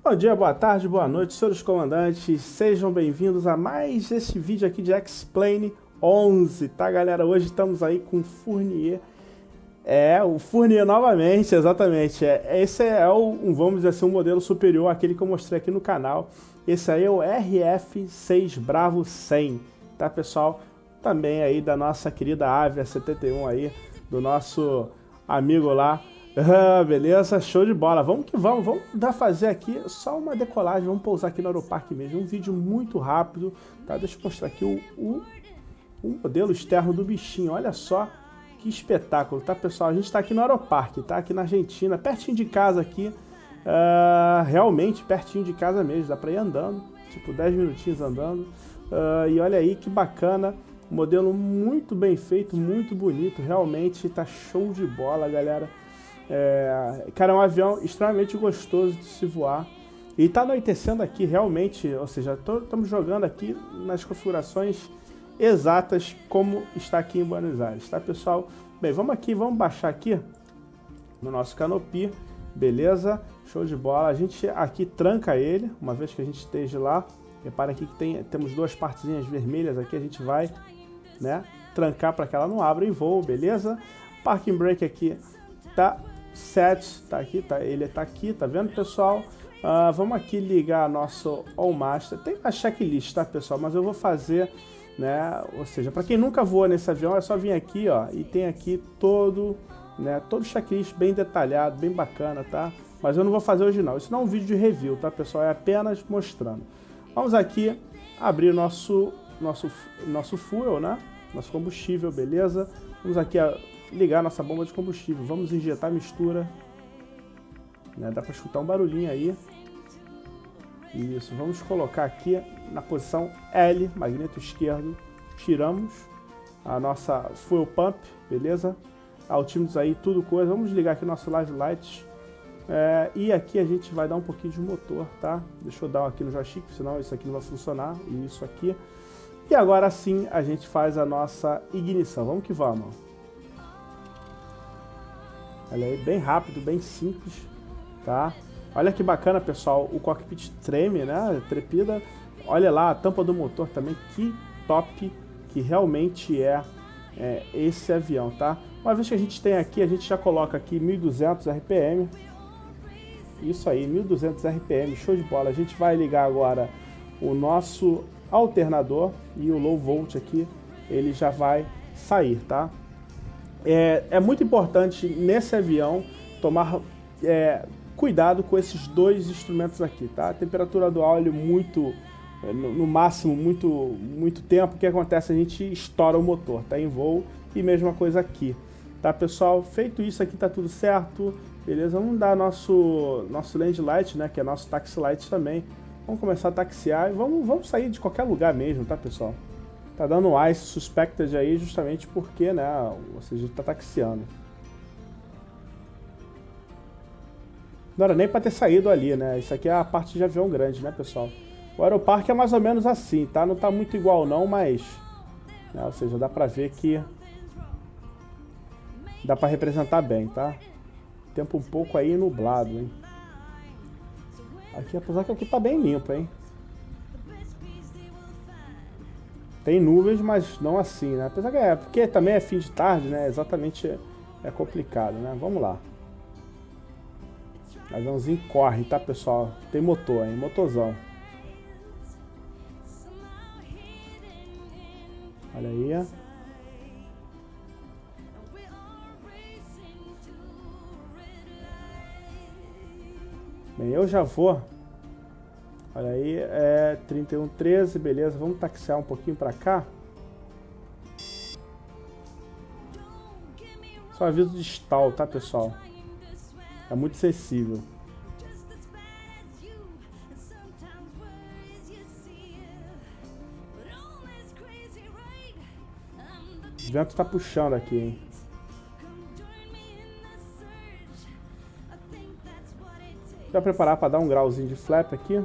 Bom dia, boa tarde, boa noite, senhores comandantes, sejam bem-vindos a mais esse vídeo aqui de X-Plane 11, tá galera? Hoje estamos aí com o Fournier, o Fournier novamente, exatamente, esse é vamos dizer assim, um modelo superior àquele que eu mostrei aqui no canal. Esse aí é o RF6 Bravo 100, tá pessoal? Também aí da nossa querida Avia 71 aí, do nosso amigo lá. Beleza, show de bola, vamos que vamos fazer aqui só uma decolagem, vamos pousar aqui no Aeroparque mesmo, um vídeo muito rápido, tá? Deixa eu mostrar aqui o modelo externo do bichinho, olha só que espetáculo, tá pessoal? A gente tá aqui no Aeroparque, tá? Aqui na Argentina, pertinho de casa aqui, realmente pertinho de casa mesmo, dá pra ir andando, tipo 10 minutinhos andando, e olha aí que bacana, modelo muito bem feito, muito bonito, realmente tá show de bola, galera. Cara, é um avião extremamente gostoso de se voar. E tá anoitecendo aqui realmente, ou seja, estamos jogando aqui nas configurações exatas como está aqui em Buenos Aires, tá pessoal? Bem, vamos baixar aqui no nosso canopy, beleza? Show de bola, a gente aqui tranca ele, uma vez que a gente esteja lá. Repara aqui que temos duas partezinhas vermelhas aqui, a gente vai, né, trancar para que ela não abra em voo, beleza? Parking brake aqui tá set, tá aqui, ele tá aqui, tá vendo pessoal? Vamos aqui ligar nosso All Master, tem uma checklist, tá pessoal? Mas eu vou fazer, né, ou seja, para quem nunca voou nesse avião é só vir aqui, ó, e tem aqui todo o checklist bem detalhado, bem bacana, tá? Mas eu não vou fazer hoje não, isso não é um vídeo de review, tá pessoal? É apenas mostrando. Vamos aqui abrir nosso fuel, né? Nosso combustível, beleza? Vamos aqui ligar nossa bomba de combustível, vamos injetar mistura, né? Dá para escutar um barulhinho aí. Isso, vamos colocar aqui na posição L, magneto esquerdo, tiramos a nossa fuel pump, beleza? Altímetros aí, tudo coisa, vamos ligar aqui nosso live light, e aqui a gente vai dar um pouquinho de motor, tá? Deixa eu dar aqui no joystick, senão isso aqui não vai funcionar, e isso aqui. E agora sim a gente faz a nossa ignição, vamos que vamos. Olha aí, bem rápido, bem simples, tá? Olha que bacana, pessoal, o cockpit treme, né? Trepida. Olha lá a tampa do motor também, que top que realmente é esse avião, tá? Uma vez que a gente tem aqui, a gente já coloca aqui 1200 RPM. Isso aí, 1200 RPM, show de bola. A gente vai ligar agora o nosso alternador e o low volt aqui, ele já vai sair, tá? É muito importante nesse avião tomar cuidado com esses dois instrumentos aqui, tá? A temperatura do óleo no máximo muito tempo, o que acontece? A gente estoura o motor, tá em voo, e mesma coisa aqui, tá pessoal? Feito isso aqui tá tudo certo, beleza? Vamos dar nosso land light, né? Que é nosso taxi light também. Vamos começar a taxiar e vamos sair de qualquer lugar mesmo, tá pessoal? Tá dando um ICE suspected aí justamente porque, né, ou seja, tá taxiando. Não era nem para ter saído ali, né? Isso aqui é a parte de avião grande, né, pessoal? O Aeroparque é mais ou menos assim, tá? Não tá muito igual não, mas, né, ou seja, dá pra ver que dá pra representar bem, tá? Tempo um pouco aí nublado, hein? Aqui, apesar que aqui tá bem limpo, hein? Tem nuvens, mas não assim, né? Apesar que porque também é fim de tarde, né? Exatamente é complicado, né? Vamos lá. O aviãozinho corre, tá, pessoal? Tem motor, hein? Motorzão. Olha aí. Bem, eu já vou. Olha aí, 3113, beleza. Vamos taxiar um pouquinho pra cá. Só aviso de stall, tá, pessoal? É muito sensível. O vento tá puxando aqui, hein? Já preparar para dar um grauzinho de flap aqui.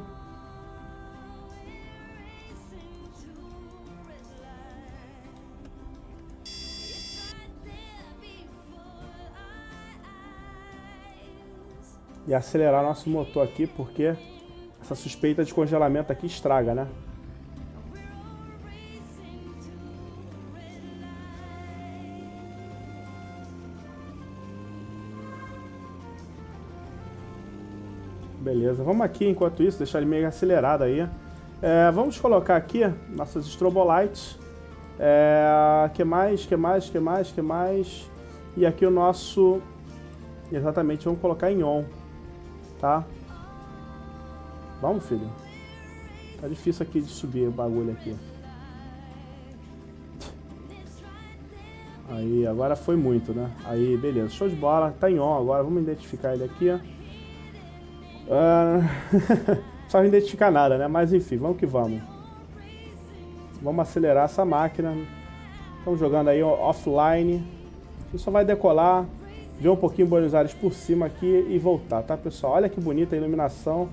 E acelerar nosso motor aqui, porque essa suspeita de congelamento aqui estraga, né? Beleza, vamos aqui enquanto isso, deixar ele meio acelerado aí. Vamos colocar aqui nossas strobolights. Que mais? E aqui o nosso... Exatamente, vamos colocar em on, tá? Vamos, filho. Tá difícil aqui de subir o bagulho aqui. Aí, agora foi muito, né? Aí, beleza, show de bola. Tá em on agora, vamos identificar ele aqui, ó. Só não identificar nada, né? Mas enfim, vamos que vamos. Vamos acelerar essa máquina. Estamos jogando aí offline. A gente só vai decolar, ver um pouquinho Buenos Aires por cima aqui e voltar, tá, pessoal? Olha que bonita a iluminação.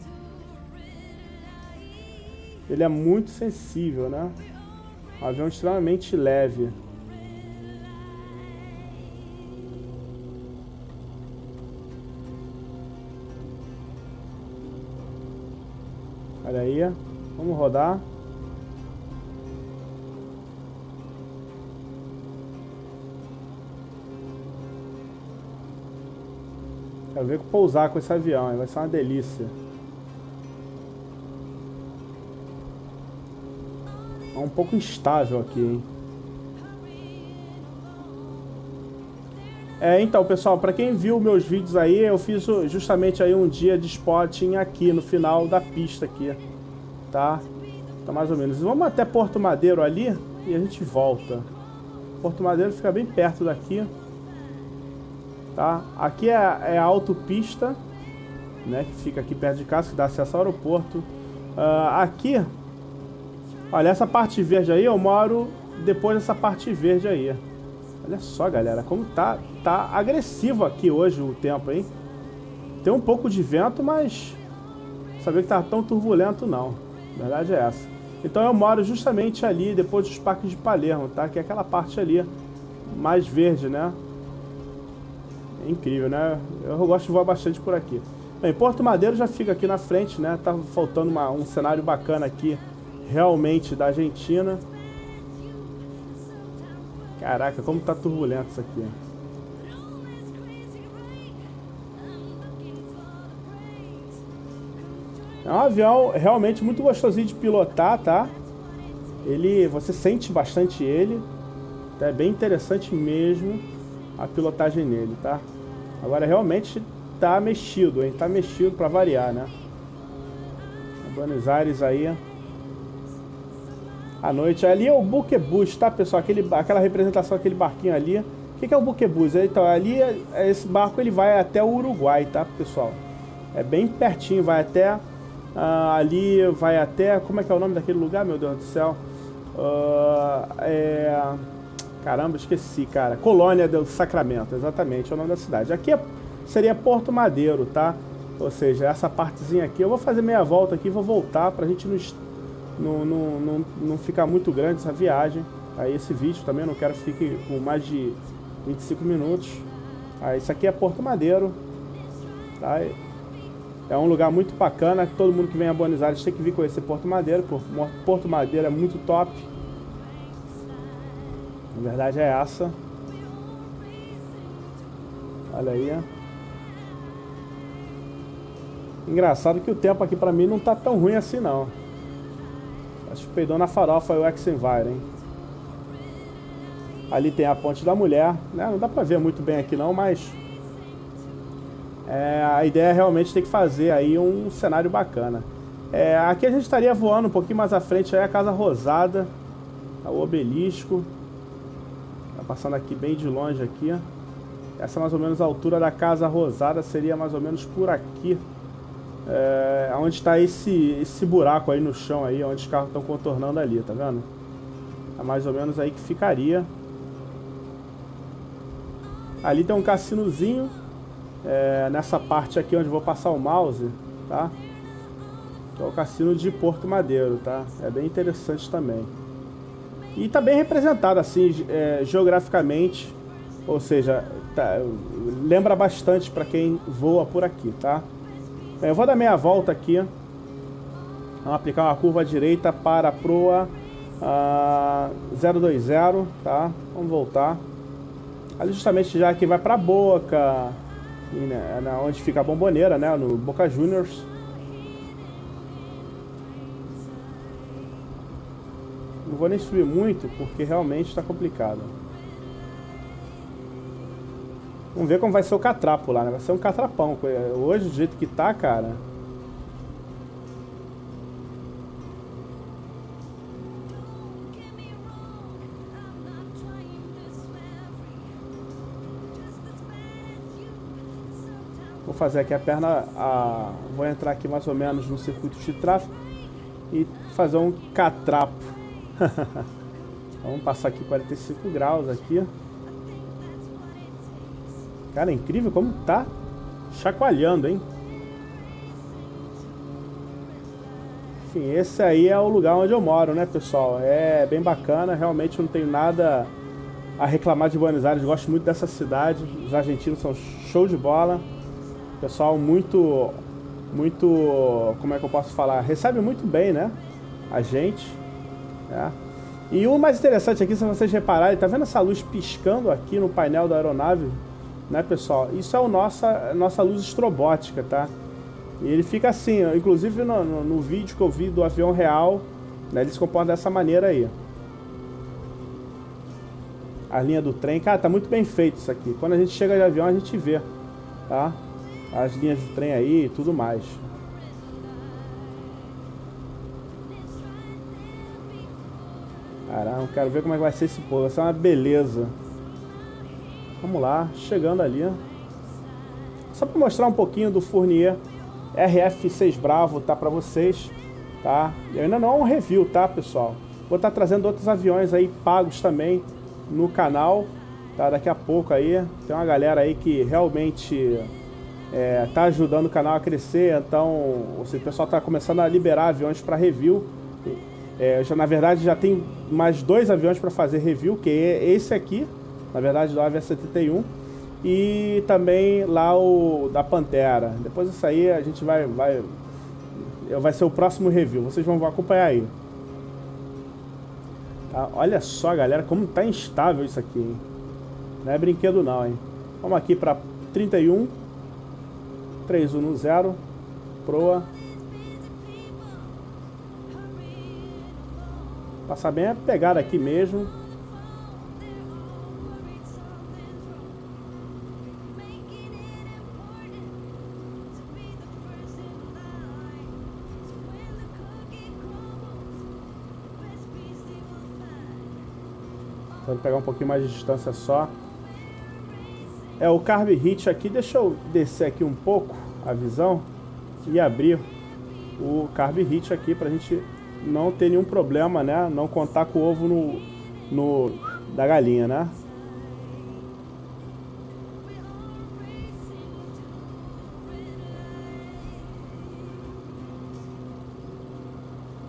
Ele é muito sensível, né? Um avião extremamente leve. Olha aí, vamos rodar. Quero ver pousar com esse avião, hein? Vai ser uma delícia. É um pouco instável aqui, hein? Então, pessoal, para quem viu meus vídeos aí, eu fiz justamente aí um dia de spotting aqui no final da pista aqui, tá? Tá mais ou menos. Vamos até Porto Madeiro ali e a gente volta. Porto Madeiro fica bem perto daqui, tá? Aqui é a autopista, né? Que fica aqui perto de casa, que dá acesso ao aeroporto. Aqui, olha, essa parte verde aí, eu moro depois dessa parte verde aí. Olha só, galera, como tá agressivo aqui hoje o tempo, hein? Tem um pouco de vento, mas sabia que tá tão turbulento não. A verdade é essa. Então eu moro justamente ali, depois dos Parques de Palermo, tá? Que é aquela parte ali mais verde, né? É incrível, né? Eu gosto de voar bastante por aqui. Bem, Porto Madeiro já fica aqui na frente, né? Tá faltando um cenário bacana aqui, realmente, da Argentina. Caraca, como tá turbulento isso aqui. É um avião realmente muito gostosinho de pilotar, tá? Você sente bastante ele. É bem interessante mesmo a pilotagem nele, tá? Agora realmente tá mexido, hein? Tá mexido pra variar, né? Buenos Aires aí. À noite. Ali é o buquebus, tá, pessoal? Aquela representação, aquele barquinho ali. O que é o buquebus? Então, ali, esse barco ele vai até o Uruguai, tá, pessoal? É bem pertinho, vai até... ali, vai até... Como é que é o nome daquele lugar, meu Deus do céu? Caramba, esqueci, cara. Colônia do Sacramento, exatamente, é o nome da cidade. Aqui seria Porto Madeiro, tá? Ou seja, essa partezinha aqui. Eu vou fazer meia volta aqui, vou voltar pra gente não ficar muito grande essa viagem. Aí esse vídeo também eu não quero que fique com mais de 25 minutos. Isso aqui é Porto Madeiro, tá? É um lugar muito bacana, todo mundo que vem a Buenos Aires tem que vir conhecer Porto Madeiro. Porto Madeiro é muito top. A verdade é essa. Olha aí. Engraçado que o tempo aqui pra mim não tá tão ruim assim não. Acho que peidou na farofa o Exenvire, hein? Ali tem a Ponte da Mulher, né? Não dá pra ver muito bem aqui não, mas... a ideia é realmente ter que fazer aí um cenário bacana. Aqui a gente estaria voando um pouquinho mais à frente, aí a Casa Rosada, o obelisco. Tá passando aqui bem de longe aqui. Essa é mais ou menos a altura da Casa Rosada, seria mais ou menos por aqui. Onde está esse buraco aí no chão aí, onde os carros estão contornando ali, tá vendo? É mais ou menos aí que ficaria. Ali tem um cassinozinho. Nessa parte aqui onde vou passar o mouse, tá? Que é o cassino de Porto Madeiro, tá? É bem interessante também. E tá bem representado assim, geograficamente. Ou seja, lembra bastante para quem voa por aqui, tá? Eu vou dar meia volta aqui. Vamos aplicar uma curva à direita para a proa 020, tá? Vamos voltar. Ali justamente já que vai para a Boca, e, né, onde fica a bomboneira, né? No Boca Juniors. Não vou nem subir muito, porque realmente está complicado. Vamos ver como vai ser o catrapo lá, né? Vai ser um catrapão. Hoje, do jeito que tá, cara... Vou fazer aqui a perna... Vou entrar aqui mais ou menos no circuito de tráfego e fazer um catrapo. Vamos passar aqui 45 graus aqui. Cara, é incrível como tá chacoalhando, hein? Enfim, esse aí é o lugar onde eu moro, né, pessoal? É bem bacana, realmente não tenho nada a reclamar de Buenos Aires. Gosto muito dessa cidade. Os argentinos são show de bola. Pessoal muito, como é que eu posso falar? Recebe muito bem, né? A gente. É. E o mais interessante aqui, se vocês repararem, tá vendo essa luz piscando aqui no painel da aeronave? Né, pessoal? Isso é a nossa luz estrobótica, tá? E ele fica assim, ó, inclusive no vídeo que eu vi do avião real, né, ele se comporta dessa maneira aí. A linha do trem, cara, tá muito bem feito isso aqui. Quando a gente chega de avião, a gente vê, tá? As linhas do trem aí e tudo mais. Caramba, quero ver como é que vai ser esse povo. Vai ser uma beleza. Vamos lá, chegando ali. Só para mostrar um pouquinho do Fournier RF6 Bravo, tá, para vocês, tá? E ainda não é um review, tá, pessoal? Vou estar trazendo outros aviões aí pagos também no canal, tá? Daqui a pouco aí. Tem uma galera aí que realmente tá ajudando o canal a crescer, então o pessoal tá começando a liberar aviões para review. Na verdade já tem mais 2 aviões para fazer review, que é esse aqui, na verdade do AV71, e também lá o da Pantera. Depois disso aí a gente vai ser o próximo review, vocês vão acompanhar aí. Tá? Olha só, galera, como tá instável isso aqui, hein? Não é brinquedo não, hein? Vamos aqui para 31, 310, proa. Passar bem a pegada aqui mesmo. Vou pegar um pouquinho mais de distância só. O carb hit aqui, deixa eu descer aqui um pouco a visão e abrir o carb hit aqui pra gente não ter nenhum problema, né? Não contar com o ovo da galinha, né?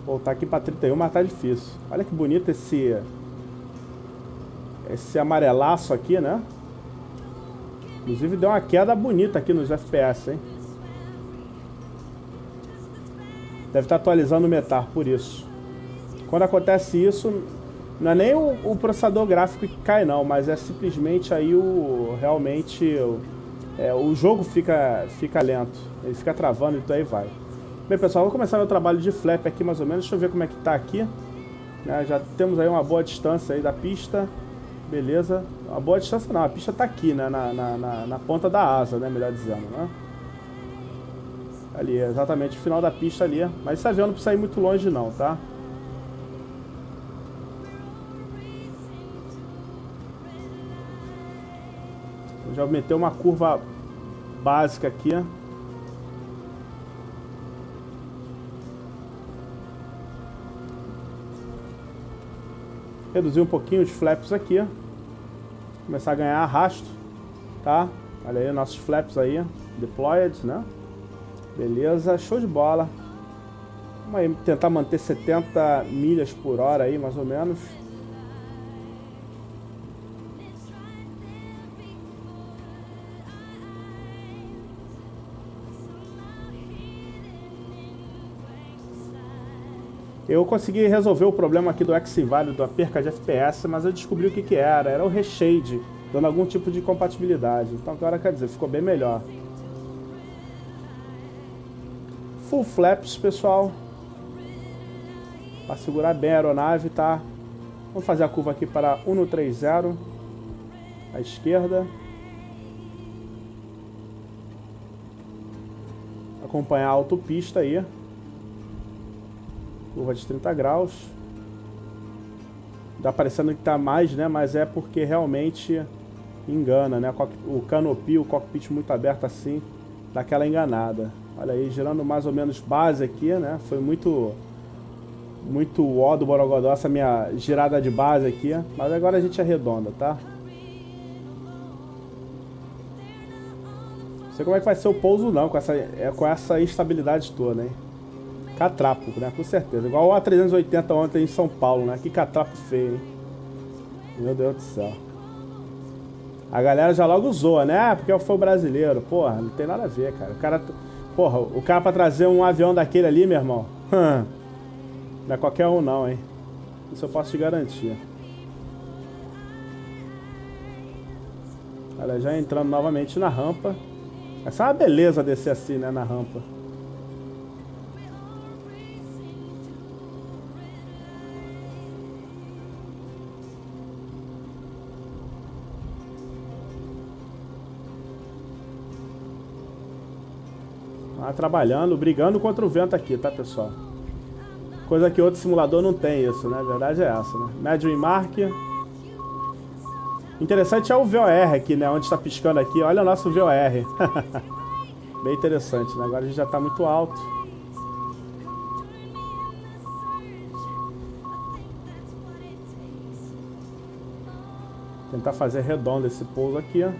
Voltar aqui para 31, mas tá difícil. Olha que bonito esse amarelaço aqui, né? Inclusive deu uma queda bonita aqui nos FPS, hein? Deve estar atualizando o METAR, por isso. Quando acontece isso, não é nem o processador gráfico que cai não, mas é simplesmente aí realmente o jogo fica lento. Ele fica travando e então aí vai. Bem, pessoal, vou começar meu trabalho de flap aqui mais ou menos. Deixa eu ver como é que tá aqui. Já temos aí uma boa distância aí da pista. Beleza. Uma boa distância não, a pista tá aqui, né? Na ponta da asa, né? Melhor dizendo, né? Ali, exatamente o final da pista ali. Mas esse avião não precisa ir muito longe não, tá? Eu já aumentei uma curva básica aqui. Reduzir um pouquinho os flaps aqui. Começar a ganhar arrasto, tá? Olha aí nossos flaps aí, deployed, né? Beleza, show de bola. Vamos aí tentar manter 70 milhas por hora aí, mais ou menos. Eu consegui resolver o problema aqui do X-Invalid, da perca de FPS, mas eu descobri o que era. Era o reshade, dando algum tipo de compatibilidade. Então agora, quer dizer, ficou bem melhor. Full flaps, pessoal. Para segurar bem a aeronave, tá? Vamos fazer a curva aqui para 130. À esquerda. Acompanhar a autopista aí. Curva de 30 graus. Tá parecendo que tá mais, né? Mas é porque realmente engana, né? O canopy, o cockpit muito aberto assim, dá aquela enganada. Olha aí, girando mais ou menos base aqui, né? Foi muito ó do Borogodó essa minha girada de base aqui. Mas agora a gente arredonda, tá? Não sei como é que vai ser o pouso não, com essa instabilidade toda, hein? Catrapo, né? Com certeza. Igual o A380 ontem em São Paulo, né? Que catrapo feio, hein? Meu Deus do céu. A galera já logo zoa, né? Ah, porque foi o brasileiro. Porra, não tem nada a ver, cara. Porra, o cara pra trazer um avião daquele ali, meu irmão. Não é qualquer um não, hein? Isso eu posso te garantir. Olha, já entrando novamente na rampa. Essa é uma beleza descer assim, né? Na rampa. Trabalhando, brigando contra o vento aqui, tá, pessoal? Coisa que outro simulador não tem isso, né? A verdade é essa, né? Médio em Mark. Interessante é o VOR aqui, né? Onde está piscando aqui. Olha o nosso VOR. Bem interessante, né? Agora a gente já está muito alto. Tentar fazer redondo esse pouso aqui, ó.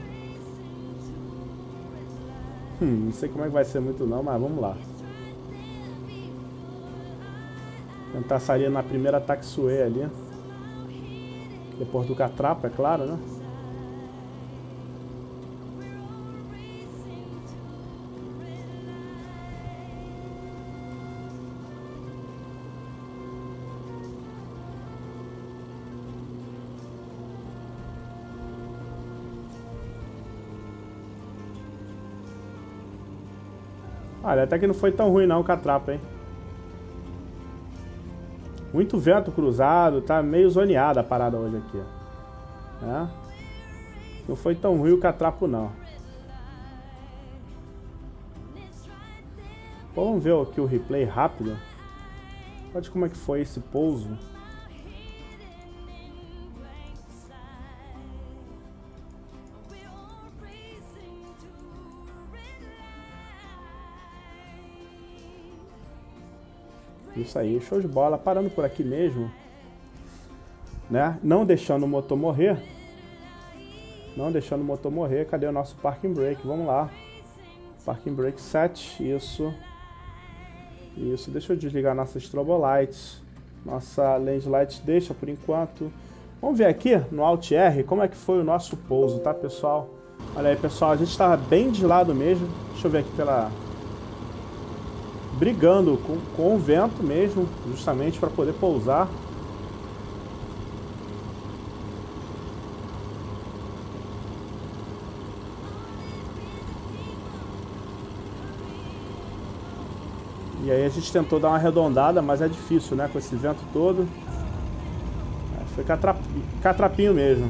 Não sei como é que vai ser muito não, mas vamos lá. Tentar sair na primeira taxiway ali. Depois do catrapo, é claro, né? Olha, até que não foi tão ruim não o catrapo, hein? Muito vento cruzado, tá meio zoneada a parada hoje aqui. É? Não foi tão ruim o catrapo não. Bom, vamos ver aqui o replay rápido. Olha como é que foi esse pouso. Isso aí, show de bola. Parando por aqui mesmo, né? Não deixando o motor morrer. Não deixando o motor morrer. Cadê o nosso parking brake? Vamos lá. Parking brake set. Isso. Isso. Deixa eu desligar nossa strobo lights. Nossa lane light deixa por enquanto. Vamos ver aqui no Alt R como é que foi o nosso pouso, tá, pessoal? Olha aí, pessoal. A gente estava bem de lado mesmo. Deixa eu ver aqui pela... brigando com o vento mesmo, justamente para poder pousar. E aí a gente tentou dar uma arredondada, mas é difícil, né? Com esse vento todo. Foi catrapinho mesmo.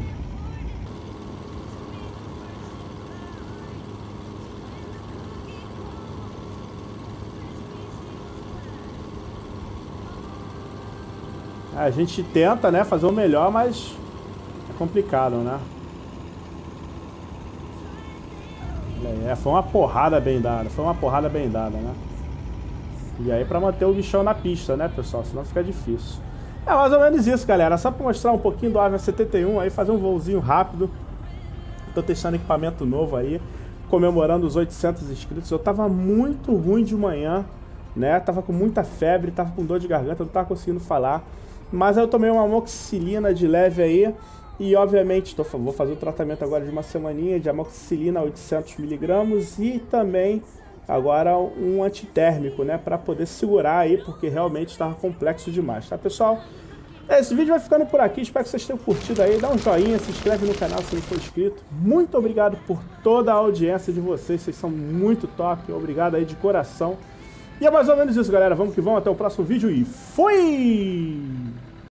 A gente tenta, né, fazer o melhor, mas é complicado, né? Foi uma porrada bem dada, né? E aí pra manter o bichão na pista, né, pessoal? Senão fica difícil. É mais ou menos isso, galera. Só pra mostrar um pouquinho do Avion 71 aí, fazer um voozinho rápido. Tô testando equipamento novo aí, comemorando os 800 inscritos. Eu tava muito ruim de manhã, né? Tava com muita febre, tava com dor de garganta, não tava conseguindo falar. Mas eu tomei uma amoxicilina de leve aí. E obviamente vou fazer o tratamento agora de uma semaninha de amoxicilina 800 mg. E também agora um antitérmico, né, para poder segurar aí, porque realmente estava complexo demais, tá, pessoal? Esse vídeo vai ficando por aqui, espero que vocês tenham curtido aí, dá um joinha, se inscreve no canal se não for inscrito. Muito obrigado por toda a audiência de vocês são muito top, obrigado aí de coração. E é mais ou menos isso, galera, vamos que vamos, até o próximo vídeo e fui!